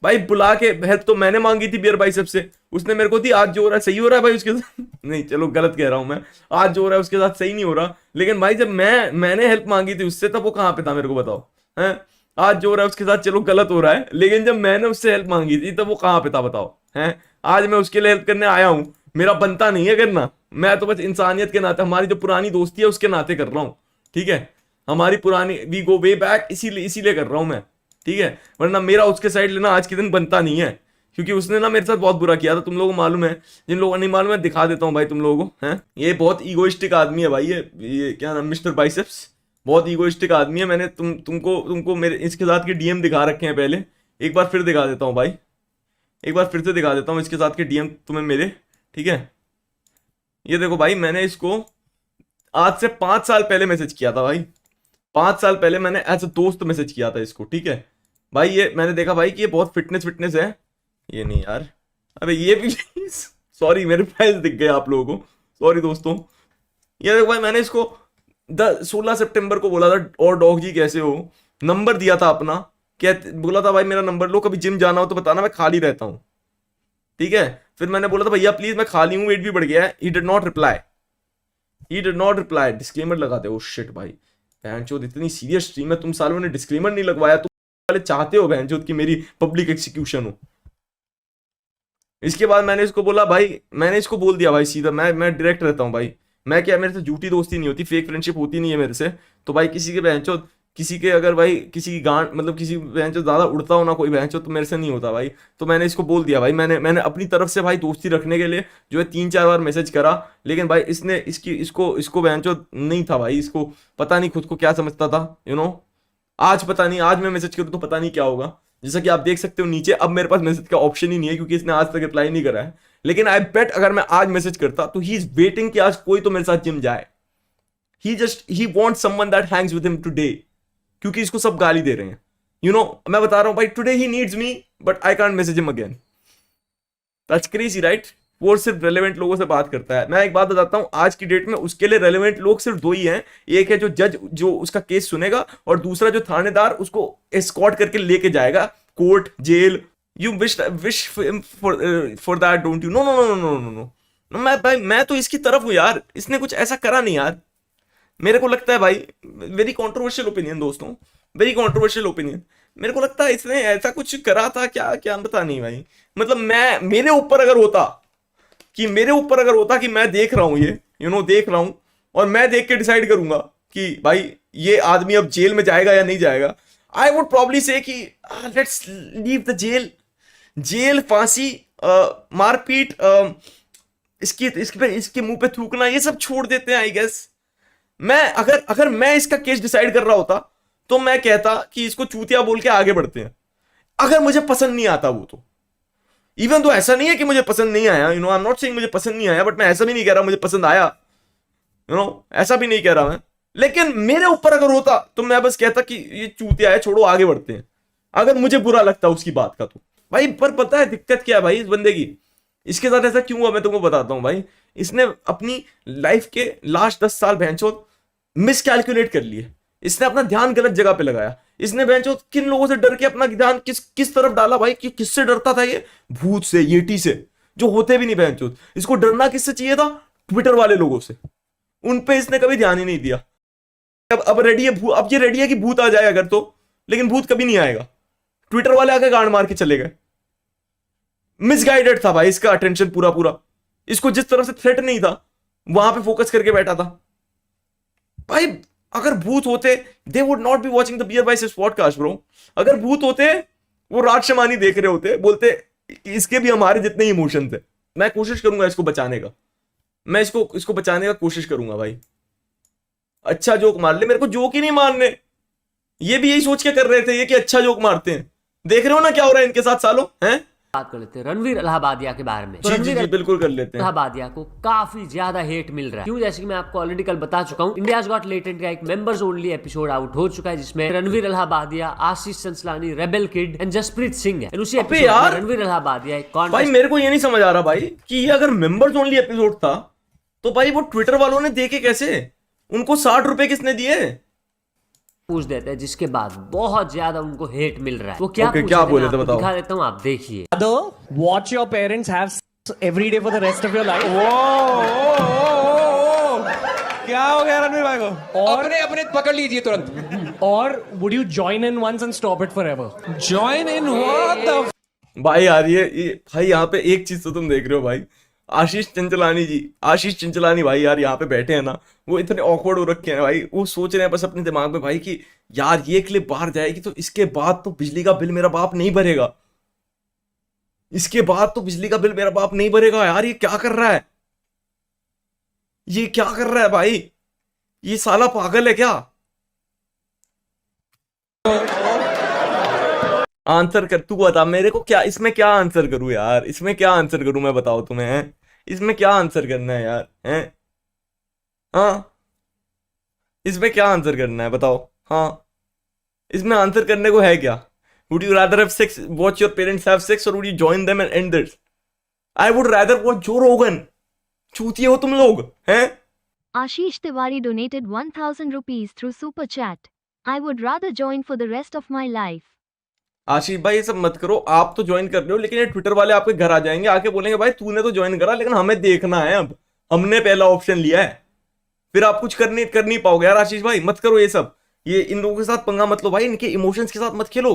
भाई बुला के हेल्प तो मैंने मांगी थी बियर बाइसेप से, उसने मेरे को दी। आज जो हो रहा है सही हो रहा है भाई उसके साथ नहीं चलो गलत कह रहा हूं मैं, आज जो हो रहा है उसके साथ सही नहीं हो रहा। लेकिन भाई जब मैंने हेल्प मांगी थी उससे, तब वो कहाँ पे था मेरे को बताओ हैं। आज जो हो रहा है उसके साथ चलो गलत हो रहा है, लेकिन जब मैंने उससे हेल्प मांगी थी तब वो कहाँ पे था बताओ हैं। आज मैं उसके लिए हेल्प करने आया हूँ, मेरा बनता नहीं है करना, मैं तो बस इंसानियत के नाते, हमारी जो पुरानी दोस्ती है उसके नाते कर रहा हूँ, ठीक है। हमारी पुरानी वी गो वे बैक, इसीलिए इसीलिए कर रहा हूँ मैं, ठीक है। वरना मेरा उसके साइड लेना आज के दिन बनता नहीं है, क्योंकि उसने ना मेरे साथ बहुत बुरा किया था, तुम लोगों को मालूम है। जिन लोगों को नहीं मालूम है दिखा देता हूँ भाई तुम लोगों को, हैं। ये बहुत ईगोइस्टिक आदमी है भाई, ये क्या नाम, मिस्टर बाइसेप्स, बहुत ईगोइस्टिक आदमी है। मैंने तुमको मेरे इसके साथ के डीएम दिखा रखे हैं पहले, एक बार फिर दिखा देता हूँ भाई, एक बार फिर से दिखा देता हूँ इसके साथ के डीएम तुम्हें मेरे, ठीक है। ये देखो भाई, मैंने इसको आज से 5 साल पहले मैसेज किया था भाई, 5 साल पहले मैंने एज अ दोस्त मैसेज किया था इसको, ठीक है भाई। ये मैंने देखा भाई कि ये बहुत फिटनेस फिटनेस है, ये नहीं यार, अबे ये भी सॉरी मेरे फाइल्स दिख गए आप लोगों को, सॉरी दोस्तों। ये देखो भाई, मैंने इसको 16 सितंबर को बोला था, और डॉग जी कैसे हो, नंबर दिया था अपना, क्या बोला था भाई मेरा नंबर लो, कभी जिम जाना हो तो बताना, मैं खाली रहता हूँ, ठीक है। फिर मैंने बोला था भैया प्लीज मैं खाली हूँ, वेट भी बढ़ गया है। He did not reply, he did not reply, disclaimer लगाते हो शिट भाई। बहनचोद इतनी सीरियस स्ट्रीम है, तुम सालों ने डिस्क्लेमर नहीं लगवाया, तुम वाले चाहते हो बहनचोद की मेरी पब्लिक एग्जीक्यूशन हो। इसके बाद मैंने इसको बोला भाई, मैंने इसको बोल दिया भाई सीधा, मैं डायरेक्ट रहता हूँ भाई, मैं क्या, मेरे से झूठी दोस्ती नहीं होती, फेक फ्रेंडशिप होती नहीं है मेरे से। तो भाई किसी के बहनचोद, किसी के अगर भाई किसी की गांड मतलब किसी बहनचोद ज्यादा उड़ता हो ना कोई बहनचोद, तो मेरे से नहीं होता भाई। तो मैंने इसको बोल दिया भाई, मैंने अपनी तरफ से भाई दोस्ती रखने के लिए जो है 3-4 बार मैसेज करा, लेकिन भाई इसने इसको बहनचोद नहीं था भाई, इसको पता नहीं खुद को क्या समझता था, आज पता नहीं, आज मैं मैसेज करूँ तो पता नहीं क्या होगा। जैसा कि आप देख सकते हो नीचे, अब मेरे पास मैसेज का ऑप्शन ही नहीं है, क्योंकि इसने आज तक रिप्लाई नहीं करा है। लेकिन आई बेट अगर मैं आज मैसेज करता तो ही इज वेटिंग कि आज कोई तो मेरे साथ जिम जाए, he want someone that hangs with him today, क्योंकि इसको सब गाली दे रहे हैं, मैं बता रहा हूं भाई, today he needs me but I can't message him again. That's crazy right. वो सिर्फ रेलेवेंट लोगों से बात करता है। मैं एक बात बताता हूं, आज की डेट में उसके लिए रेलेवेंट लोग सिर्फ 2 ही हैं, एक है जो जज जो उसका केस सुनेगा, और दूसरा जो थानेदार उसको एस्कॉर्ट करके लेके जाएगा court jail. You wish for that don't you? No no no no no no no. मैं तो इसकी तरफ हूं यार, इसने कुछ ऐसा करा नहीं यार, मेरे को लगता है भाई, वेरी कॉन्ट्रोवर्शियल ओपिनियन दोस्तों, वेरी कॉन्ट्रोवर्शियल ओपिनियन। मेरे को लगता है इसने ऐसा कुछ करा था क्या, क्या पता नहीं भाई। मतलब मेरे ऊपर अगर होता कि मैं देख रहा हूं ये, देख रहा हूं, और मैं देख के डिसाइड करूंगा कि भाई ये आदमी अब जेल में जाएगा या नहीं जाएगा, आई वुड प्रॉब्ली से कि let's leave the jail. Jail, फांसी, मारपीट, इसके मुंह पे थूकना, ये सब छोड़ देते हैं आई गेस। मैं अगर मैं इसका केस डिसाइड कर रहा होता तो मैं कहता कि इसको चूतिया बोल के आगे बढ़ते हैं, अगर मुझे पसंद नहीं आता वो तो। इवन तो ऐसा नहीं है कि मुझे पसंद नहीं आया, आई एम नॉट सेइंग मुझे पसंद नहीं आया, बट मैं ऐसा भी नहीं कह रहा मुझे पसंद आया, ऐसा भी नहीं कह रहा मैं। लेकिन मेरे ऊपर अगर होता तो मैं बस कहता कि ये चूतिया है, छोड़ो आगे बढ़ते हैं, अगर मुझे बुरा लगता उसकी बात का तो भाई। पर पता है दिक्कत क्या है भाई इस बंदे की, इसके साथ ऐसा क्यों हुआ मैं तुमको बताता हूं भाई। इसने अपनी लाइफ के लास्ट 10 साल भैंचोद मिसकैलकुलेट कर लिए, इसने अपना ध्यान गलत जगह पे लगाया। इसने भैंचोद किन लोगों से डर के अपना ध्यान किस तरफ डाला भाई, कि किससे डरता था ये? भूत से, येटी से, जो होते भी नहीं भैंचोद। इसको डरना किससे चाहिए था? ट्विटर वाले लोगों से। उन पे इसने कभी ध्यान ही नहीं दिया। अब रेडी है, अब ये रेडी है कि भूत आ जाए अगर तो, लेकिन भूत कभी नहीं आएगा। ट्विटर वाले आके गांड मार के चले गए। मिसगाइडेड था भाई इसका अटेंशन पूरा पूरा, इसको जिस तरफ से थ्रेट नहीं था वहां पे फोकस करके बैठा था भाई। अगर भूत होते they would not be watching the Beer Biceps podcast bro. अगर भूत होते वो राज शमानी देख रहे होते, बोलते इसके भी हमारे जितने इमोशन थे। मैं कोशिश करूंगा इसको बचाने का, मैं इसको बचाने का कोशिश करूंगा भाई। अच्छा जोक मार ले, मेरे को जोक ही नहीं मारने। ये भी यही सोच के कर रहे थे ये कि अच्छा जोक मारते हैं। देख रहे हो ना क्या हो रहा है इनके साथ सालों, हैं? बात कर लेते हैं रणवीर इलाहाबादिया के बारे में। जी बिल्कुल कर लेते हैं। इलाहाबादिया को काफी ज्यादा हेट मिल रहा है, क्यों? जैसे कि मैं आपको ऑलरेडी कल बता चुका हूँ, इंडियाज गॉट लेटेंट का एक मेंबर्स ओनली एपिसोड आउट हो चुका है, जिसमें Ranveer Allahbadia, Ashish Chanchlani, rebel kid and Jaspreet Singh है। उसी एपिसोड में रणवीर इलाहाबादिया एक भाई मेरे को ये नहीं समझ आ रहा भाई कि ये अगर मेंबर्स ओनली एपिसोड था तो भाई वो ट्विटर वालों ने देखे कैसे? उनको 60 रुपए किसने दिए? पूछ देते हैं, जिसके बाद बहुत ज्यादा उनको हेट मिल रहा है। वो क्या Okay, पूछ क्या रहे थे, बोले मैं थे, आपको बताओ। दिखा देता हूँ, आप देखिए। Father, watch your parents have sex every day for the rest of your life. क्या हो गया रणवीर भाई को? और अपने अपने पकड़ लीजिए तुरंत। or would you join in once and stop it forever? Join in what the भाई यार ये भाई यहाँ पे एक चीज तो तुम देख रहे हो भाई, आशीष चंचलानी भाई यार यहाँ पे बैठे हैं ना, वो इतने ऑकवर्ड हो रखे हैं भाई, वो सोच रहे हैं बस अपने दिमाग में भाई कि यार ये क्लिप बाहर जाएगी तो इसके बाद तो बिजली का बिल मेरा बाप नहीं भरेगा, इसके बाद तो बिजली का बिल मेरा बाप नहीं भरेगा। यार ये क्या कर रहा है, ये क्या कर रहा है भाई, ये साला पागल है क्या। आंसर कर, तू बता मेरे को, क्या इसमें क्या आंसर करूं यार, इसमें क्या आंसर करूं मैं, बताओ तुम्हें हैं? इसमें क्या आंसर करना है यार, हैं? हाँ इसमें क्या आंसर करना है बताओ। हाँ इसमें आंसर करने को है क्या? Would you rather have sex, watch your parents have sex, और would you join them and and this? I would rather watch Joe Rogan. चूतिए हो तुम लोग हैं। Ashish Tiwari donated 1000 rupees through Super Chat. I would rather join for the rest of my life. आशीष भाई ये सब मत करो, आप तो ज्वाइन कर रहे हो लेकिन ये ट्विटर वाले आपके घर आ जाएंगे, आके बोलेंगे भाई तूने तो ज्वाइन करा लेकिन हमें देखना है, अब हमने पहला ऑप्शन लिया है, फिर आप कुछ कर नहीं पाओगे यार। आशीष भाई मत करो ये सब, ये इन लोगों के साथ पंगा मत लो भाई, इनके इमोशंस के साथ मत खेलो।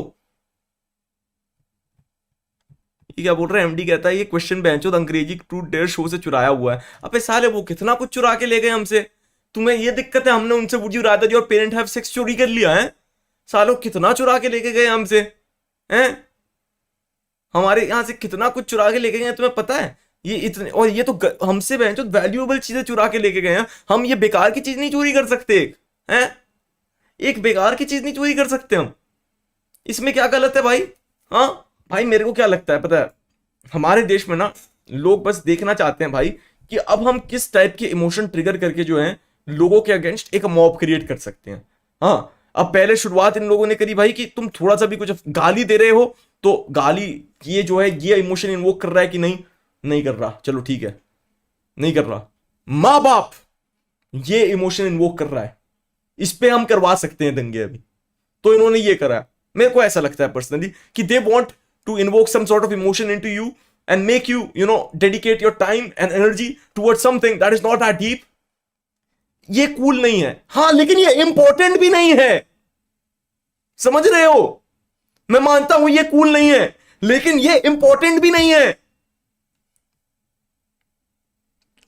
ये क्या बोल रहा है एमडी, कहता है ये क्वेश्चन बेंचो अंग्रेजी ट्रूथ डेयर शो से चुराया हुआ है। अबे साले वो कितना कुछ चुरा के ले गए हमसे, तुम्हें ये दिक्कत है हमने उनसे would you rather your parent have sex चोरी कर लिया है? सालों कितना चुरा के लेके गए हमसे हैं, हमारे यहां से कितना कुछ चुरा के लेके गए तुम्हें पता है? ये इतने, और ये तो हमसे बेंचो वैल्यूएबल चीजें चुरा के लेके गए हैं, हम ये बेकार की चीज नहीं चोरी कर सकते हैं, एक बेकार की चीज नहीं चोरी कर सकते हम, इसमें क्या गलत है भाई? हाँ भाई मेरे को क्या लगता है पता है, हमारे देश में ना लोग बस देखना चाहते हैं भाई कि अब हम किस टाइप के इमोशन ट्रिगर करके जो है लोगों के अगेंस्ट एक मॉब क्रिएट कर सकते हैं। हाँ अब पहले शुरुआत इन लोगों ने करी भाई कि तुम थोड़ा सा भी कुछ गाली दे रहे हो तो गाली, ये जो है ये इमोशन इन्वोक कर रहा है कि नहीं कर रहा, चलो ठीक है नहीं कर रहा, माँ बाप ये इमोशन इन्वोक कर रहा है, इस पे हम करवा सकते हैं दंगे अभी, तो इन्होंने ये करा। मेरे को ऐसा लगता है पर्सनली कि they want to invoke some sort of emotion into you and make you, dedicate your time and energy towards something that is not that deep. ये कूल नहीं है, हाँ लेकिन ये इंपॉर्टेंट भी नहीं है, समझ रहे हो? मैं मानता हूं ये कूल नहीं है लेकिन ये इंपॉर्टेंट भी नहीं है।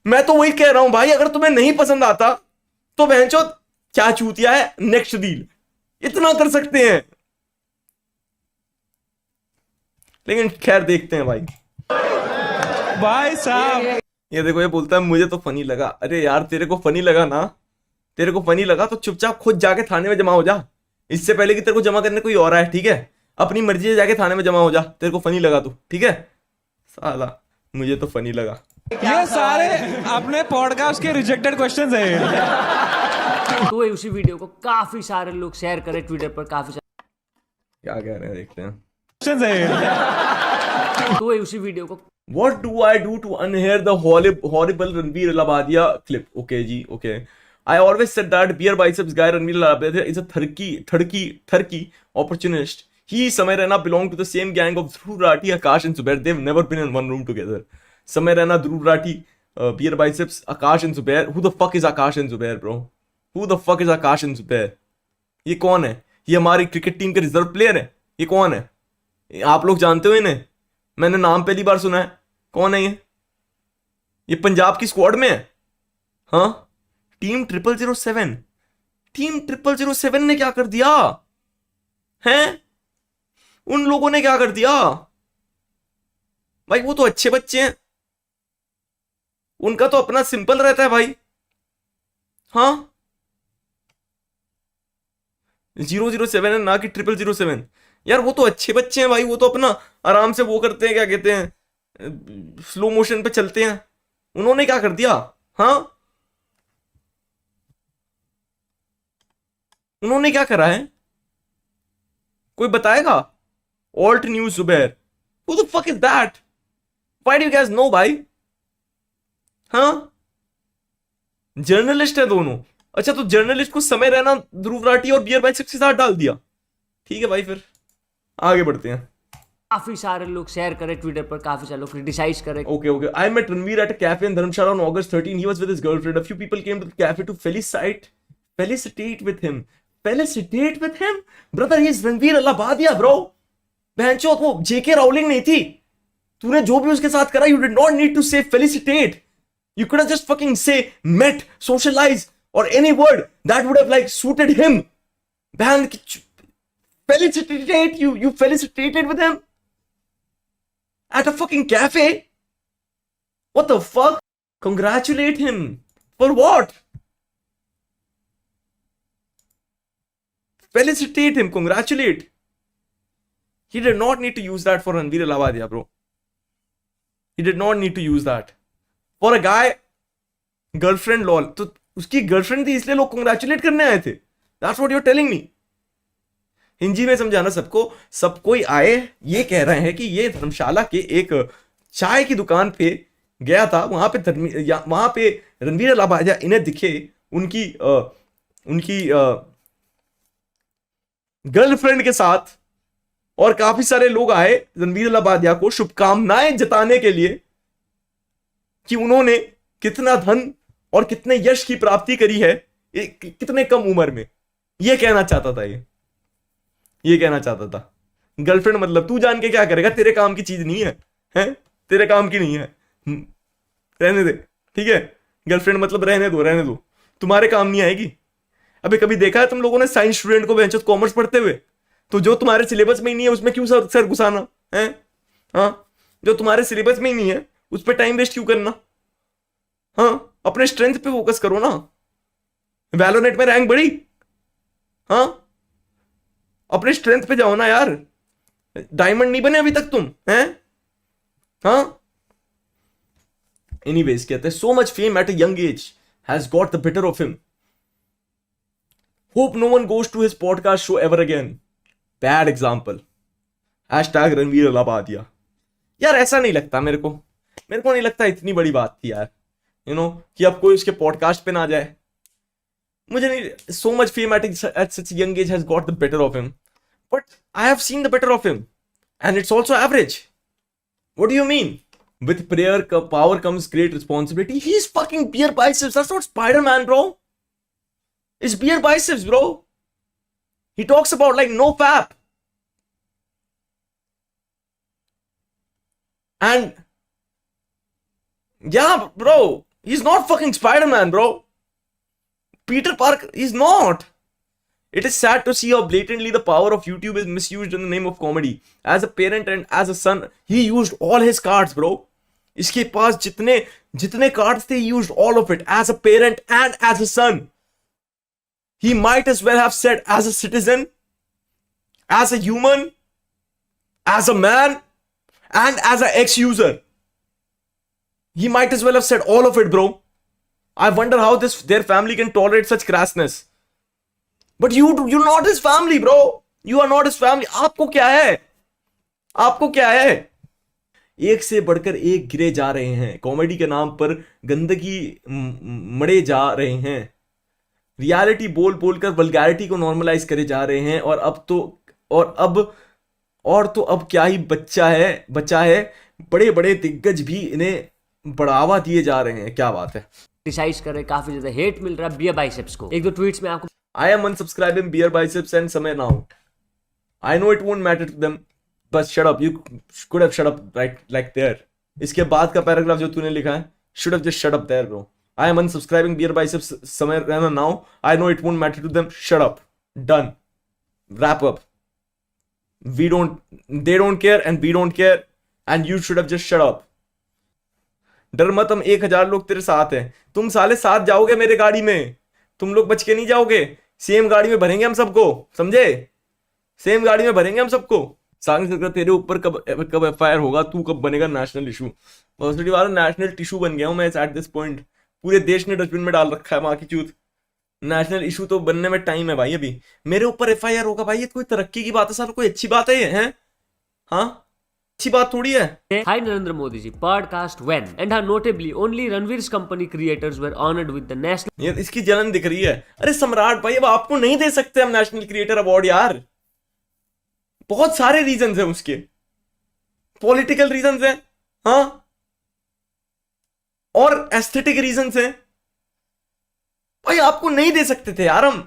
मैं तो वही कह रहा हूं भाई, अगर तुम्हें नहीं पसंद आता तो बहनचोद क्या चूतिया है, नेक्स्ट रील, इतना कर सकते हैं। लेकिन खैर देखते हैं भाई। भाई साहब ये देखो ये बोलता है मुझे तो फनी लगा। अरे यार तेरे को फनी लगा ना, तेरे को फनी लगा तो चुपचाप खुद जाके थाने में जमा हो जा, इससे पहले कि तेरे को जमा करने कोई और आए, ठीक है? अपनी मर्जी से जाके थाने में जमा हो जा, तेरे को फनी लगा तो, ठीक है? साला मुझे तो फनी लगा। ये सारे अपने पॉडकास्ट के रिजेक्टेड क्वेश्चंस हैं। तो उसी वीडियो को काफी सारे लोग शेयर करें ट्विटर पर, काफी सारे क्या कह रहे हैं देखते हैं। क्वेश्चंस हैं। तो उसी वीडियो को What do I do to unhear the horrible Ranveer Labadia clip? Okay ji, okay. I always said that beer biceps guy Ranveer Labadia is a thirky opportunist. He, Samay Raina belong to the same gang of Dhruv Rathi, Akash and Zubair. They've never been in one room together. Samay Raina, Dhruv Rathi, beer biceps, Akash and Zubair. Who the fuck is Akash and Zubair, bro? Who the fuck is Akash and Zubair? ये कौन है? ये हमारी cricket team के reserve player है। ये कौन है? आप लोग जानते हो इन्हें? मैंने नाम पहली बार सुना है। कौन है ये पंजाब की स्क्वाड में है। हाँ टीम 007, टीम 007 ने क्या कर दिया हैं? उन लोगों ने क्या कर दिया भाई? वो तो अच्छे बच्चे हैं, उनका तो अपना सिंपल रहता है भाई। हाँ 007 है ना कि 007। यार वो तो अच्छे बच्चे हैं भाई, वो तो अपना आराम से वो करते हैं, क्या कहते हैं, स्लो मोशन पे चलते हैं। उन्होंने क्या कर दिया? हाँ उन्होंने क्या करा है? कोई बताएगा? Alt News Zubair, who the fuck is that? Why do you guys know भाई? हाँ जर्नलिस्ट है दोनों, अच्छा तो जर्नलिस्ट को समय रहना ध्रुव राठी और बियर बाइसेप्स के साथ डाल दिया, ठीक है भाई, फिर आगे बढ़ते हैं। काफी सारे लोग शेयर करे ट्विटर पर, काफी सारे लोग क्रिटिसाइज करे। Okay. I met Ranveer at a cafe in Dharamshala on August 13. He was with his girlfriend. A few people came to the cafe to felicitate with him. Felicitate with him? Brother, he's Ranveer Allahabadiya, bro. बहनचोद, वो जेके Rowling नहीं थी। तूने जो भी उसके साथ करा, you did not need to say felicitate. You could have just fucking say met, socialize, or any word that would have like suited him. बहन की felicitate, you felicitated with him at a fucking cafe? What the fuck? Congratulate him. For what? Felicitate him, congratulate. He did not need to use that for Ranveer Allahabadiya, bro. He did not need to use that. For a guy, girlfriend lol. तो उसकी girlfriend थी इसलिए लोग congratulate करने आए थे. That's what you're telling me. Hindi में समझाना सबको, सब कोई आए ये कह रहे हैं कि ये धर्मशाला के एक चाय की दुकान पे गया था, वहां पे रणवीर अल्लाबादिया इन्हें दिखे उनकी गर्लफ्रेंड के साथ, और काफी सारे लोग आए रणवीर अल्लाबादिया को शुभकामनाएं जताने के लिए कि उन्होंने कितना धन और कितने यश की प्राप्ति करी है कितने कम उम्र में। ये कहना चाहता था, ये कहना चाहता था। गर्लफ्रेंड मतलब तू जान के क्या करेगा, तेरे काम की चीज नहीं है, हैं? तेरे काम की नहीं है, रहने दे, ठीक है। गर्लफ्रेंड मतलब रहने दो, तुम्हारे काम नहीं आएगी। अबे कभी देखा है तुम लोगों ने साइंस स्टूडेंट को बेंचो कॉमर्स पढ़ते हुए? तो जो तुम्हारे सिलेबस में ही नहीं है उसमें क्यों सर घुसाना है? हाँ, जो तुम्हारे सिलेबस में ही नहीं है उस पर टाइम वेस्ट क्यों करना? हाँ, अपने स्ट्रेंथ पे फोकस करो ना। वैलोनेट में रैंक बढ़ी, हाँ, अपने स्ट्रेंथ पे जाओ ना यार। डायमंड नहीं बने अभी तक तुम, हैं? हाँ। एनीवेज, कहते हैं so much fame at a young age has got the better of him. Hope no one goes to his podcast show ever again. Bad example. Hashtag Ranveer Allahbadia. यार ऐसा नहीं लगता मेरे को नहीं लगता इतनी बड़ी बात थी यार, कि अब कोई उसके पॉडकास्ट पे ना जाए। मुझे नहीं, so much fame at such a young age has got the better of him. But I have seen the better of him. And it's also average. What do you mean? With prayer power comes great responsibility. He's fucking beer biceps. That's not Spider-Man, bro. It's beer biceps, bro. He talks about like no fap. And yeah, bro. He's not fucking Spider-Man, bro. Peter Parker, he's not. It is sad to see how blatantly the power of YouTube is misused in the name of comedy. As a parent and as a son, he used all his cards, bro. इसके पास जितने cards थे, he used all of it as a parent and as a son. He might as well have said as a citizen, as a human, as a man, and as an ex-user. He might as well have said all of it, bro. I wonder how their family can tolerate such crassness. But you're not his family, bro. You are not his family. आपको क्या है? एक से बढ़कर एक गिरे जा रहे हैं। कॉमेडी के नाम पर गंदगी मड़े जा रहे हैं। रियलिटी बोलकर वल्गैरिटी को नॉर्मलाइज करे जा रहे हैं। और अब क्या ही बच्चा है। बड़े दिग्गज भी इन्हें बढ़ावा दिए जा रहे हैं। क्या बात है। क्रिटिसाइज कर रहे, काफी ज्यादा हेट मिल रहा है बियर बाइसेप्स को। एक दो ट्वीट्स में आपको I am unsubscribing beer biceps and Samay now. I know it won't matter to them, but shut up. You could have shut up right like there. इसके बाद का पैराग्राफ जो तूने लिखा है, should have just shut up there, bro. I am unsubscribing beer biceps Samay now. I know it won't matter to them. Shut up. Done. Wrap up. They don't care and we don't care, and you should have just shut up. डर मत, हम 1000 लोग तेरे साथ हैं। तुम साले साथ जाओगे मेरे गाड़ी में, तुम लोग बच के नहीं जाओगे। सेम गाड़ी में भरेंगे हम सबको, समझे? सेम गाड़ी में भरेंगे हम सबको। सांग तेरे ऊपर कब एफआईआर होगा, तू कब बनेगा नेशनल इशू? पॉजिटिव वाला नेशनल टिशू बन गया हूं मैं एट दिस पॉइंट। पूरे देश ने डस्टबिन में डाल रखा है मां की चूत। नेशनल इशू तो बनने में टाइम है भाई। अभी मेरे ऊपर एफआईआर होगा भाई, ये कोई तरक्की की बात है साला? कोई अच्छी बात है ये? हैं? हाँ, अच्छी बात थोड़ी है। Hi Narendra Modi ji, podcast when and how notably only Ranveer's company creators were honored with the national ये इसकी जलन दिख रही है। अरे सम्राट भाई, अब आपको नहीं दे सकते हम नेशनल क्रिएटर अवार्ड यार, बहुत सारे रीजंस हैं उसके, पॉलिटिकल रीजंस हैं, हाँ, और एस्थेटिक रीजंस हैं भाई, आपको नहीं दे सकते थे यार। हम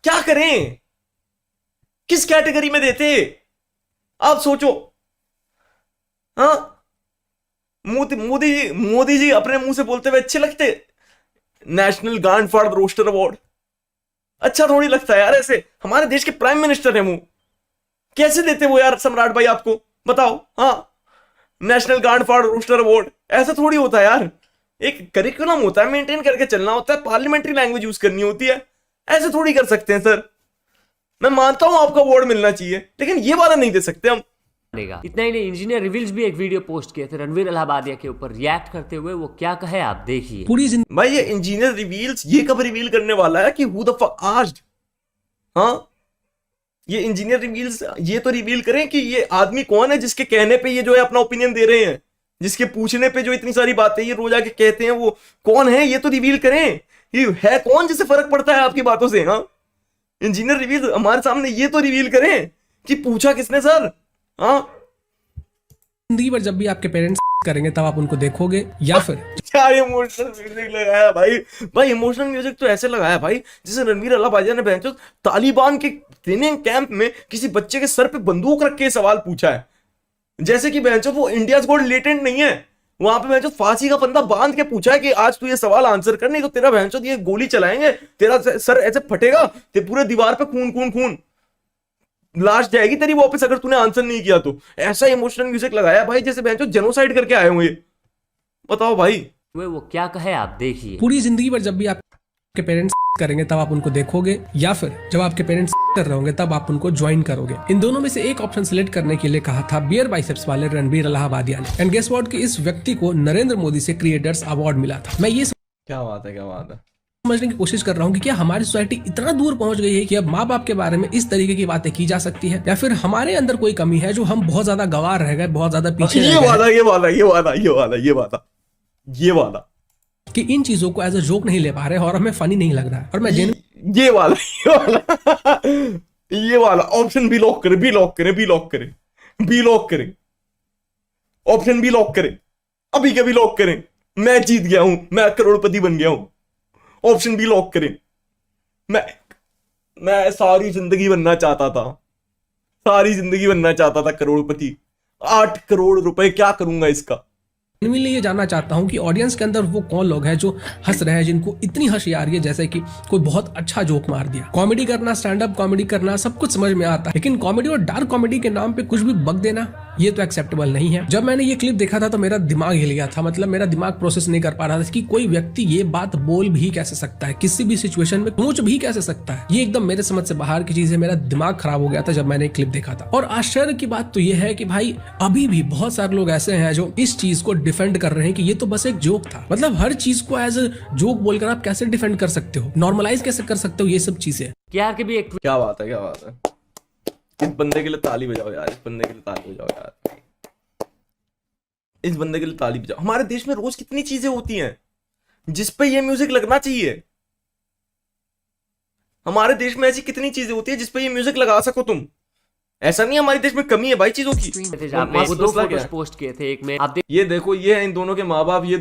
क्या करें, किस कैटेगरी में देते आप सोचो। हाँ, मोदी जी अपने मुंह से बोलते हुए अच्छे लगते, नेशनल गांड फाड़ रोस्टर अवार्ड अच्छा थोड़ी लगता है यार। ऐसे हमारे देश के प्राइम मिनिस्टर हैं वो, कैसे देते वो यार सम्राट भाई, आपको बताओ। हाँ, नेशनल गांड फाड़ रोस्टर अवार्ड ऐसा थोड़ी होता है यार, एक करिकुलम होता है, मेंटेन करके चलना होता है, पार्लियामेंट्री लैंग्वेज यूज करनी होती है, ऐसे थोड़ी कर सकते हैं सर। मैं मानता हूं आपको अवार्ड मिलना चाहिए, लेकिन ये वाला नहीं दे सकते हम। बनेगा। इतना ही नहीं, इंजीनियर रिवील्स भी एक वीडियो पोस्ट किए थे रणवीर अलाहाबादिया के ऊपर रिएक्ट करते हुए। वो क्या कहे आप देखिए। पूरी भाई ये इंजीनियर रिवील्स ये कब रिवील करने वाला है कि हु द फक आस्क्ड? हाँ, ये इंजीनियर रिवील्स ये तो रिवील करें कि ये आदमी कौन है जिसके कहने पे ये जो है अपना ओपिनियन दे रहे हैं, जिसके पूछने पे जो इतनी सारी बातें ये रोज आके कहते हैं, वो कौन है ये तो रिवील करें। ये है कौन जिसे फर्क पड़ता है आपकी बातों से? हाँ, इंजीनियर रिवील हमारे सामने ये तो रिवील करें कि पूछा किसने सर। हाँ, जिंदगी भर जब भी आपके पेरेंट्स करेंगे तब आप उनको देखोगे, या फिर क्या इमोशनल म्यूजिक लगाया भाई इमोशनल म्यूजिक तो ऐसे लगाया भाई जैसे रणवीर अलाहाबादिया ने बहनचोद तालिबान के ट्रेनिंग कैंप में किसी बच्चे के सर पे बंदूक रख के सवाल पूछा है, जैसे कि बहनचोद वो इंडियाज गॉट लेटेंट नहीं है। वहां पे बहनचोद फांसी का फंदा बांध के पूछा है कि आज तू ये सवाल आंसर कर, नहीं तो तेरा बहनचोद ये गोली चलाएंगे, तेरा सर ऐसे फटेगा, ते पूरे दीवार पे खून खून खून, लाश जाएगी तेरी वापस अगर तूने आंसर नहीं किया तो। ऐसा इमोशनल म्यूजिक लगाया भाई जैसे बहनचोद जेनोसाइड करके आए हुए। बताओ भाई, वो क्या कहे आप देखिए। पूरी जिंदगी भर जब भी आपके पेरेंट्स करेंगे तब आप उनको देखोगे, या फिर जब आपके पेरेंट्स कर रहे होंगे तब आप उनको ज्वाइन करोगे। इन दोनों में से एक ऑप्शन सिलेक्ट करने के लिए कहा था बियर बाइसेप्स वाले रणवीर अलाहाबादिया ने। एंड गेस व्हाट कि इस व्यक्ति को नरेंद्र मोदी से क्रिएटर्स अवार्ड मिला था। मैं ये क्या बात है, क्या बात है। समझने की कोशिश कर रहा हूँ कि क्या हमारी सोसाइटी इतना दूर पहुंच गई है कि अब माँ बाप के बारे में इस तरीके की बातें की जा सकती है, या फिर हमारे अंदर कोई कमी है जो हम बहुत ज्यादा गंवार रह गए, बहुत ज्यादा पीछे रह गए, ये वाला कि इन चीजों को एज अ जोक नहीं ले पा रहे और हमें फनी नहीं लग रहा है। और मैं ये वाला ऑप्शन भी लॉक करें, ऑप्शन भी लॉक करें, अभी के भी लॉक करें। मैं जीत गया हूं, मैं करोड़पति बन गया हूं। ऑप्शन भी लॉक करें। मैं सारी जिंदगी बनना चाहता था करोड़पति। 8 करोड़ रुपए क्या करूंगा इसका। मैं ये जानना चाहता हूं कि ऑडियंस के अंदर वो कौन लोग हैं जो हंस रहे हैं, जिनको इतनी हंसी आ रही है जैसे कि कोई बहुत अच्छा जोक मार दिया। कॉमेडी करना, स्टैंड अप कॉमेडी करना सब कुछ समझ में आता है, लेकिन कॉमेडी और डार्क कॉमेडी के नाम पे कुछ भी बक देना ये तो एक्सेप्टेबल नहीं है। जब मैंने ये क्लिप देखा था तो मेरा दिमाग हिल गया था, मतलब मेरा दिमाग प्रोसेस नहीं कर पा रहा था कि कोई व्यक्ति ये बात बोल भी कैसे सकता है, किसी भी सिचुएशन में सोच भी कैसे सकता है। ये एकदम मेरे समझ से बाहर की चीज है। मेरा दिमाग खराब हो गया था जब मैंने क्लिप देखा था। और आश्चर्य की बात तो ये है कि भाई अभी भी बहुत सारे लोग ऐसे हैं जो इस चीज को डिफेंड कर रहे हैं कि ये तो बस एक जोक था। मतलब हर चीज को एज अ जोक बोलकर आप कैसे डिफेंड कर सकते हो, नॉर्मलाइज कैसे कर सकते हो ये सब चीजें। यार के भी एक क्या बात है। इस बंदे के लिए ताली बजाओ यार, इस बंदे के लिए ताली बजाओ। हमारे देश में रोज कितनी चीजें होती हैं जिस पे ये म्यूजिक लगना चाहिए। हमारे देश में ऐसी कितनी चीजें होती है जिस पे ये म्यूजिक लगा सको तुम। ऐसा नहीं हमारे देश में कमी है भाई चीजों की। आपने 2 फोटोज पोस्ट किए थे, एक में आप ये देखो, ये है इन दोनों के माँ बाप, ये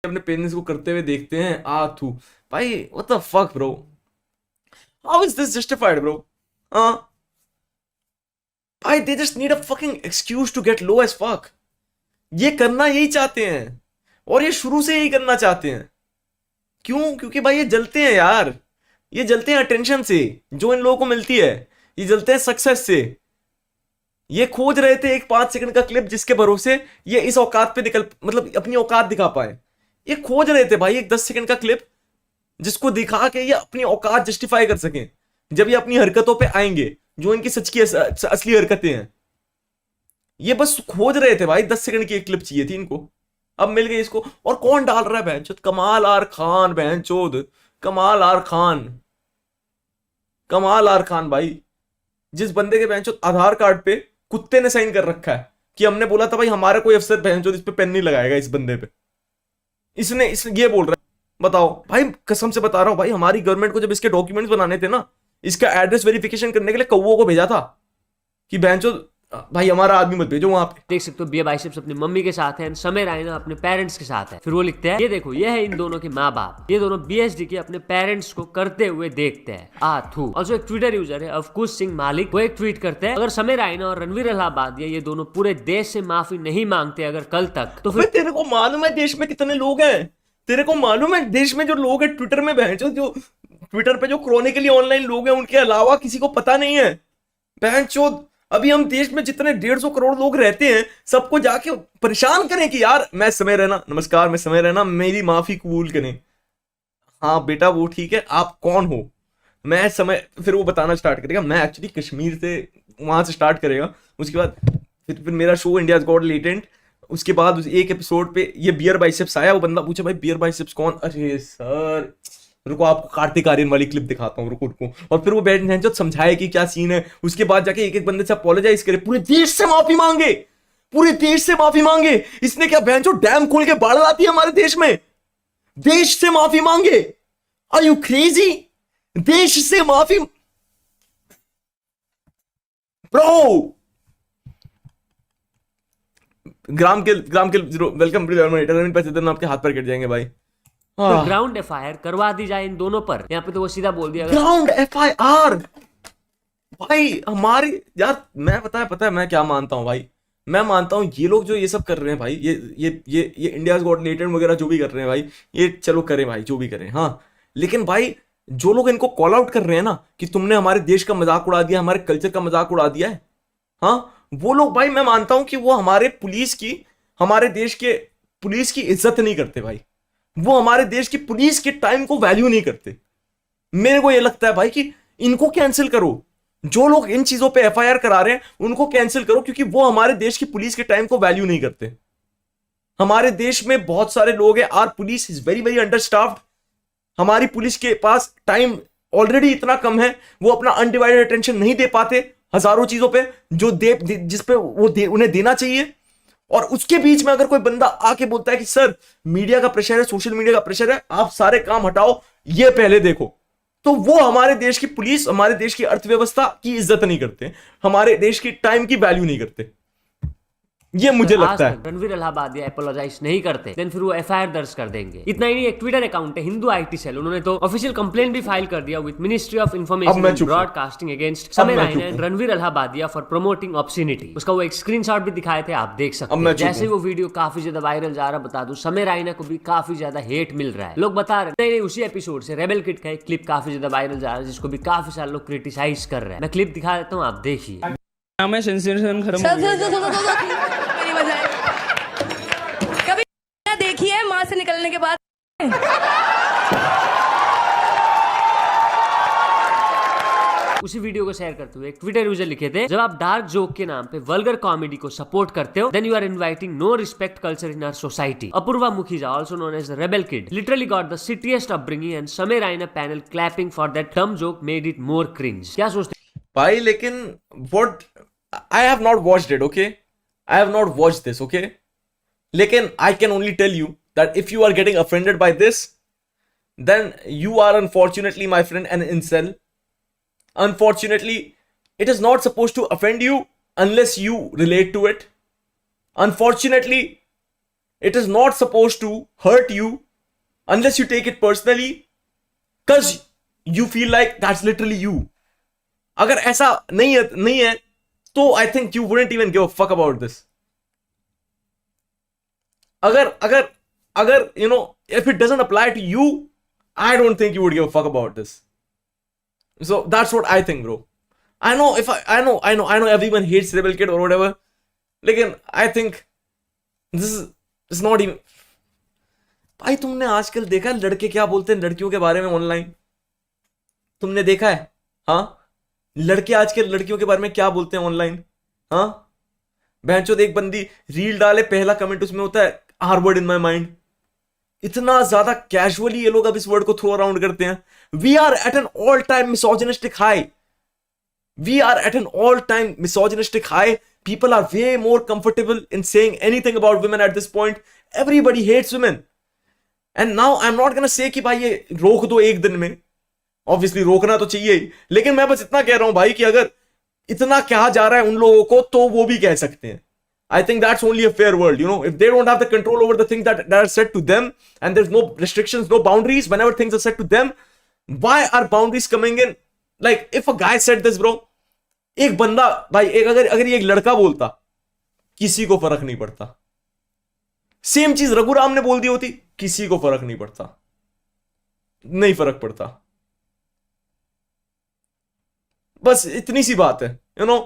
अपने पेरेंट्स को करते हुए देखते हैं। थू भाई, what the fuck bro, how is this justified bro? भाई they just need a fucking excuse to get low as fuck. ये करना यही चाहते हैं और ये शुरू से यही करना चाहते हैं। क्यों? क्योंकि भाई ये जलते हैं यार, ये जलते हैं अटेंशन से जो इन लोगों को मिलती है, ये जलते हैं सक्सेस से। ये खोज रहे थे एक 5 सेकंड का क्लिप जिसके भरोसे ये इस औकात पे मतलब अपनी औकात दिखा पाए। ये खोज रहे थे भाई एक 10 सेकंड का क्लिप जिसको दिखा के ये अपनी औकात जस्टिफाई कर सकें जब ये अपनी हरकतों पे आएंगे जो इनकी सच की असली हरकतें हैं। ये बस खोज रहे थे भाई, 10 सेकंड की एक क्लिप चाहिए थी इनको, अब मिल गई इसको। और कौन डाल रहा है बहनचोद? कमाल आर खान बहनचोद, कमाल आर खान भाई, जिस बंदे के बहनचोद आधार कार्ड पे कुत्ते ने साइन कर रखा है कि हमने बोला था भाई हमारा कोई अफसर बहनचोद इस पे पेन नहीं लगाएगा इस बंदे पे, इसने ये बोल रहा है। बताओ भाई, कसम से बता रहा हूं भाई, हमारी गवर्नमेंट को जब इसके डॉक्यूमेंट्स बनाने थे ना, इसका एड्रेस वेरिफिकेशन करने के लिए कौवों को भेजा था कि बहनचोद भाई हमारा आदमी मत भेजो वहां पे। देख सकते हो बियर बाइसेप्स अपनी मम्मी के साथ है, समय रायना अपने पेरेंट्स के साथ है। फिर वो लिखते हैं, ये देखो ये है इन दोनों के माँ बाप, ये दोनों बीएसडी के अपने पेरेंट्स को करते हुए देखते हैं। आथू। और जो एक ट्विटर यूजर है अफकुश सिंह मालिक, वो एक ट्वीट करते हैं, अगर समय रायना और रणवीर इलाहाबादिया ये दोनों पूरे देश से माफी नहीं मांगते अगर कल तक, तो फिर तेरे को मालूम है देश में कितने लोग हैं? तेरे को मालूम है देश में जो लोग हैं ट्विटर में, बहनचोद जो ट्विटर पे जो क्रॉनिकली ऑनलाइन लोग हैं उनके अलावा किसी को पता नहीं है। बहनचोद अभी हम देश में जितने 150 करोड़ लोग रहते हैं सबको जाके परेशान करें कि यार मैं समय रैना, नमस्कार मैं समय रैना, मेरी माफी कबूल करें। हाँ बेटा वो ठीक है, आप कौन हो? मैं समय, फिर वो बताना स्टार्ट करेगा मैं एक्चुअली कश्मीर से, वहां से स्टार्ट करेगा। उसके बाद फिर मेरा शो इंडियाज गॉट लेटेंट, उसके बाद एक एपिसोड पे ये बियर बाइसेप्स आया, वो बंदा पूछा भाई बियर बाइसेप्स कौन? अरे सर रुको आपको कार्तिक आर्यन वाली क्लिप दिखाता हूँ, रुको। और फिर वो बैठ जो समझाए कि क्या सीन है, उसके बाद जाके एक एक बंदे से अपोलोजाइज करे, पूरे देश से माफी मांगे, पूरे देश से माफी मांगे। इसने क्या बहनचोद डैम खोल के बाढ़ लाती है हमारे देश में? देश से माफी मांगे? Are you crazy? देश से माफी ब्रो। ग्राम के वेलकम पैसे देना आपके हाथ पर कट जाएंगे भाई। तो ग्राउंड एफआईआर करवा दी जाए इन दोनों पर। यहाँ पे तो वो सीधा बोल दिया ग्राउंड एफआईआर। भाई हमारी यार, मैं पता है मैं क्या मानता हूँ भाई, मैं मानता हूँ ये लोग जो ये सब कर रहे हैं भाई, ये इंडियाज गॉट लेटेंट वगैरह जो भी कर रहे हैं भाई, ये चलो करें भाई जो भी करें, हाँ। लेकिन भाई जो लोग इनको कॉल आउट कर रहे हैं ना कि तुमने हमारे देश का मजाक उड़ा दिया, हमारे कल्चर का मजाक उड़ा दिया है, हाँ, वो लोग भाई मैं मानता हूं कि वो हमारे पुलिस की, हमारे देश के पुलिस की इज्जत नहीं करते भाई। वो हमारे देश की पुलिस के टाइम को वैल्यू नहीं करते। मेरे को ये लगता है भाई कि इनको कैंसिल करो, जो लोग इन चीजों पे एफआईआर करा रहे हैं उनको कैंसिल करो, क्योंकि वो हमारे देश की पुलिस के टाइम को वैल्यू नहीं करते। हमारे देश में बहुत सारे लोग हैं, our police is very very understaffed. हमारी पुलिस के पास टाइम ऑलरेडी इतना कम है, वो अपना अनडिवाइडेड अटेंशन नहीं दे पाते हजारों चीजों पे जो जिस पे वो उन्हें देना चाहिए। और उसके बीच में अगर कोई बंदा आके बोलता है कि सर मीडिया का प्रेशर है, सोशल मीडिया का प्रेशर है, आप सारे काम हटाओ, ये पहले देखो, तो वो हमारे देश की पुलिस, हमारे देश की अर्थव्यवस्था की इज्जत नहीं करते, हमारे देश की टाइम की वैल्यू नहीं करते। ये मुझे लगता है। रणवीर इलाहाबादिया अपोलोजाइज नहीं करते, देन फिर वो एफआईआर दर्ज कर देंगे। इतना ही नहीं, एक ट्विटर अकाउंट है हिंदू आईटी सेल, उन्होंने तो ऑफिशियल कंप्लेंट भी फाइल कर दिया with ministry of information and broadcasting against Samay Raina and Ranveer Allahbadia for promoting obscenity. उसका वो एक स्क्रीनशॉट भी दिखाए थे, आप देख सकते हैं। जैसे वो वीडियो काफी ज्यादा वायरल जा रहा, बता दूं समय रायना को भी काफी ज्यादा हेट मिल रहा है। लोग बता रहे हैं उसी एपिसोड से रेबेल किड का एक क्लिप काफी ज्यादा वायरल जा रहा है, जिसको भी काफी सारे लोग क्रिटिसाइज कर रहे हैं। मैं क्लिप दिखा देता हूँ, आप देखिए। मैं सेंसेशन खत्म हो गया। मेरी वजह कभी देखी है माँ से निकलने के बाद? उसी वीडियो को शेयर करते हुए एक ट्विटर यूजर लिखे थे, जब आप डार्क जोक के नाम पे वल्गर कॉमेडी को सपोर्ट करते हो, then you are inviting no respect culture in our society. Apoorva Mukhija, also known as the rebel kid, literally got the shittiest upbringing and Samay Raina panel clapping for that dumb joke made it more cringe। क्या सोचते भाई? लेकिन what I have not watched it, okay? I have not watched this, okay? लेकिन I can only tell you that if you are getting offended by this, then you are unfortunately, my friend, an incel. Unfortunately, it is not supposed to offend you unless you relate to it. Unfortunately, it is not supposed to hurt you unless you take it personally, because you feel like that's literally you. अगर ऐसा नहीं है तो I think you wouldn't even give a fuck about this. अगर you know, if it doesn't apply to you, I don't think you would give a fuck about this. So that's what I think, bro. I know everyone hates Rebel Kid or whatever. लेकिन I think this is not even. भाई तुमने आजकल देखा है लड़के क्या बोलते हैं लड़कियों के बारे में ऑनलाइन? तुमने देखा है? हाँ, लड़के आजकल लड़कियों के बारे में क्या बोलते हैं ऑनलाइन? हाँ, बहनचोद एक बंदी रील डाले, पहला कमेंट उसमें होता है R word in my mind. इतना ज्यादा कैजुअली ये लोग अब इस वर्ड को थ्रो अराउंड करते हैं। We are at an all time misogynistic high. We are at an all time misogynistic high people are way more comfortable in saying anything about women at this point. Everybody hates women. And now I'm not gonna say कि भाई ये रोक दो एक दिन में. Obviously रोकना तो चाहिए ही, लेकिन मैं बस इतना कह रहा हूं भाई कि अगर इतना कहा जा रहा है उन लोगों को तो वो भी कह सकते हैं. I think that's only a fair world, you know. If they don't have the control over the things that are said to them, and there's no restrictions, no boundaries, whenever things are said to them, why are boundaries coming in? Like, if a guy said this, bro, एक बंदा भाई, एक अगर ये एक लड़का बोलता, किसी को फर्क नहीं पड़ता. सेम चीज रघुराम ने बोल दी होती, किसी को फर्क नहीं पड़ता, नहीं फर्क पड़ता. बस इतनी सी बात है, यू नो.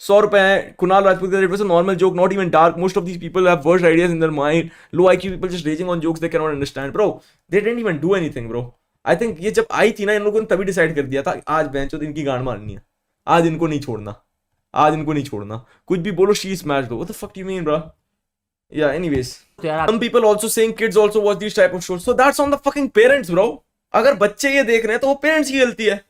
100 रुपए है. कुणाल राजपूत का, it was a normal joke, not even dark. Most of these people have worse ideas in their mind. Low IQ people just raging on jokes they cannot understand. Bro, they didn't even do anything, bro. I think ये जब आई थी ना, इन लोगों ने तभी decide कर दिया था आज बेंचो इनकी गांड मारनी है. आज इनको नहीं छोड़ना, आज इनको नहीं छोड़ना. कुछ भी बोलो, शी स्मैश दो. What the fuck do you mean, bro? Yeah, anyways. Some people also saying kids also watch these type of shows. So that's on the fucking parents, bro. अगर बच्चे ये देख रहे हैं तो वो पेरेंट्स की गलती है.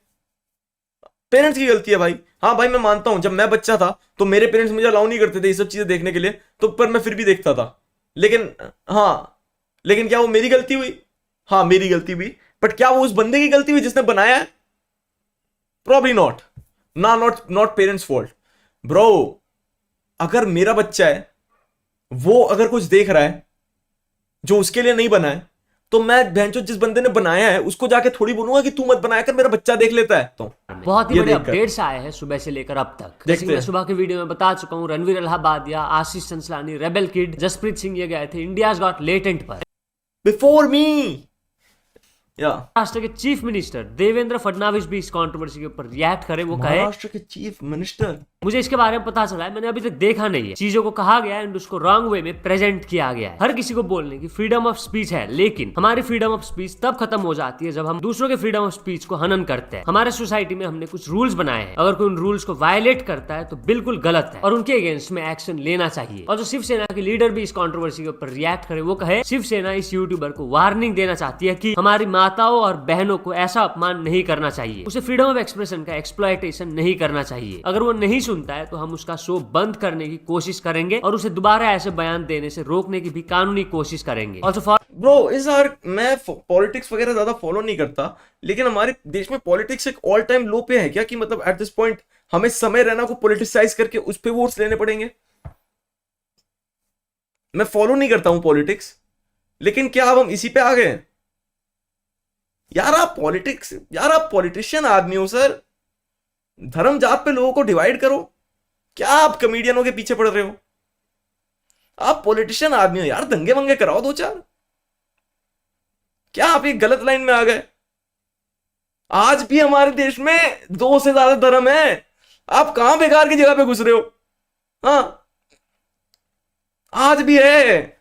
पेरेंट्स की गलती है भाई. हाँ भाई, मैं मानता हूं जब मैं बच्चा था तो मेरे पेरेंट्स मुझे अलाउ नहीं करते थे ये सब चीजें देखने के लिए, तो पर मैं फिर भी देखता था. लेकिन क्या वो मेरी गलती हुई? हाँ, मेरी गलती हुई. बट क्या वो उस बंदे की गलती हुई जिसने बनाया है? Probably not. Not parents fault. Bro, अगर मेरा बच्चा है, वो अगर कुछ देख रहा है जो उसके लिए नहीं बना है, तो मैं भैंचो जिस बंदे ने बनाया है उसको जाके थोड़ी बोलूंगा कि तू मत बनाया कर, मेरा बच्चा देख लेता है. तो बहुत ही बड़े अपडेट्स आए हैं सुबह से लेकर अब तक. जैसे कि मैं सुबह के वीडियो में बता चुका हूं, रणवीर अल्हाबादिया, आशीष चंचलानी, रेबेल किड, जसप्रीत सिंह ये गए थे इंडियाज गॉट लेटेंट पर. Before me. महाराष्ट्र के चीफ मिनिस्टर देवेंद्र फडणवीस भी इस कंट्रोवर्सी के ऊपर रिएक्ट करे. वो कहे, महाराष्ट्र के चीफ मिनिस्टर, मुझे इसके बारे में पता चला है, मैंने अभी तक देखा नहीं है. चीजों को कहा गया है एंड उसको रॉन्ग वे में प्रेजेंट किया गया है. हर किसी को बोलने की फ्रीडम ऑफ स्पीच है, लेकिन हमारी फ्रीडम ऑफ स्पीच तब खत्म हो जाती है जब हम दूसरों के फ्रीडम ऑफ स्पीच को हनन करते हैं. हमारे सोसाइटी में हमने कुछ रूल्स बनाए हैं, अगर कोई उन रूल्स को वायलेट करता है तो बिल्कुल गलत है और उनके अगेंस्ट में एक्शन लेना चाहिए. और जो शिवसेना के लीडर भी इस कंट्रोवर्सी के ऊपर रिएक्ट करे, वो कहे शिवसेना इस यूट्यूबर को वार्निंग देना चाहती है कि हमारी माताओं और बहनों को ऐसा अपमान नहीं करना चाहिए, उसे फ्रीडम ऑफ एक्सप्रेशन का एक्सप्लॉयटेशन नहीं करना चाहिए. अगर वो नहीं सुनता है तो हम उसका शो बंद करने की कोशिश करेंगे और उसे दोबारा ऐसे बयान देने से रोकने की भी कानूनी कोशिश करेंगे. ब्रो, मैं पॉलिटिक्स वगैरह ज्यादा फॉलो नहीं करता, लेकिन हमारे देश में पॉलिटिक्स एक ऑल टाइम लो पे है क्या? कि मतलब एट दिस पॉइंट हमें समय रहना को पॉलिटिसाइज करके उस पे वोट्स लेने पड़ेंगे. मैं फॉलो नहीं करता हूं पॉलिटिक्स, लेकिन क्या अब हम इसी पे आ गए? यार आप पॉलिटिशियन आदमी हो सर. धर्म जात पे लोगों को डिवाइड करो. क्या आप कॉमेडियनों के पीछे पड़ रहे हो? आप पॉलिटिशियन आदमी हो यार, दंगे वंगे कराओ 2-4. क्या आप एक गलत लाइन में आ गए? आज भी हमारे देश में 2 से ज्यादा धर्म है. आप कहां बेकार की जगह पे घुस रहे हो? हाँ, आज भी है.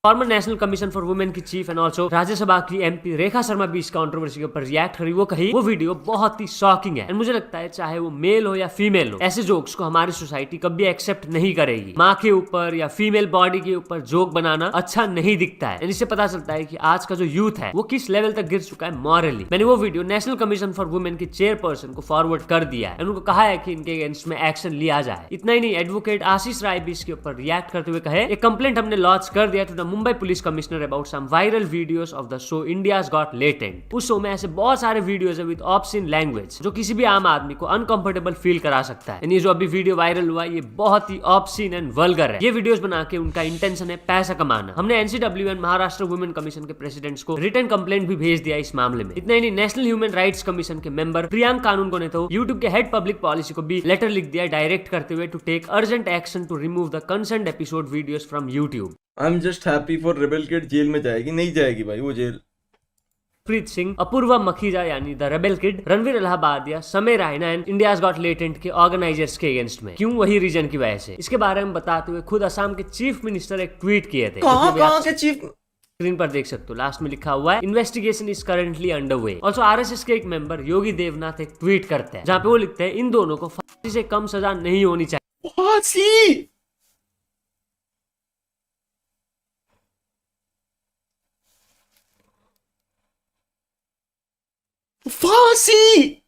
Farmer national commission for women की चीफ एंड ऑल्सो राज्यसभा की एमपी रेखा शर्मा भी इस कंट्रोवर्सी के ऊपर रिएक्ट करी. वो कही, वो वीडियो बहुत ही शॉकिंग है एंड मुझे लगता है चाहे वो मेल हो या फीमेल हो, ऐसे जोक्स को हमारी सोसाइटी कभी एक्सेप्ट नहीं करेगी. माँ के ऊपर या फीमेल बॉडी के ऊपर जोक बनाना अच्छा नहीं दिखता है. इससे पता चलता है कि आज का जो यूथ है वो किस लेवल तक गिर चुका है मॉरली. मैंने वो video national commission for women की चेयरपर्सन को फॉरवर्ड कर दिया है. उनको कहा है कि इनके अगेंस्ट में एक्शन लिया जाए. इतना ही नहीं, एडवोकेट आशीष राय भी इसके ऊपर रिएक्ट करते हुए कहे, एक कंप्लेंट हमने लॉन्च कर दिया to the Mumbai police commissioner about some viral videos of the show India's Got Latent. उस शो में ऐसे बहुत सारे वीडियोस है विद ऑब्ससीन लैंग्वेज जो किसी भी आम आदमी को अनकंफर्टेबल फील करा सकता है. ये जो अभी वीडियो वायरल हुआ ये बहुत ही ऑब्ससीन एंड वल्गर है. ये वीडियोस बना के उनका इंटेंशन है पैसा कमाना. हमने NCW and Maharashtra women commission के प्रेसिडेंट्स को रिटन कंप्लेंट भी भेज दिया इस मामले में. इतना ही नहीं, नेशनल ह्यूमन राइट्स कमीशन के मेंबर प्रियांक कानूनगो ने तो यूट्यूब के हेड पब्लिक पॉलिसी को भी लेटर लिख दिया डायरेक्ट करते हुए to take urgent action to remove the concerned episode videos from YouTube. I am just happy for Rebel Kid. Jail में जाएगी? नहीं जाएगी भाई वो जेल. प्रीत सिंह, अपूर्वा मखीजा यानी the Rebel Kid, Ranveer Allahbadia, Samay Raina and India's got Latent के ऑर्गेनाइजर्स के अगेंस्ट में. क्यों? वही रीजन की वजह से. इसके बारे में बताते हुए खुद असम के चीफ मिनिस्टर एक ट्वीट किए थे. कहां के चीफ? स्क्रीन पर देख सकते हो, लास्ट में लिखा हुआ है investigation is currently underway. Also RSS के एक मेंबर योगी देवनाथ एक ट्वीट करते हैं जहां पे वो लिखते हैं, इन दोनों को फांसी से कम सजा नहीं होनी चाहिए. फांसी? फांसी?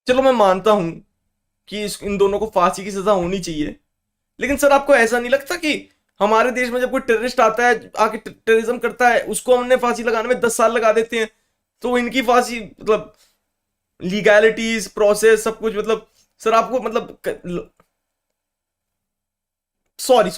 चलो मैं मानता हूं कि इन दोनों को फांसी की सजा होनी चाहिए, लेकिन सर आपको ऐसा नहीं लगता कि हमारे देश में जब कोई टेररिस्ट आता है, आके टेररिज्म करता है, उसको हमने फांसी लगाने में 10 साल लगा देते हैं, तो इनकी फांसी मतलब लीगैलिटीज, प्रोसेस, सब कुछ, मतलब सर आपको मतलब सॉरी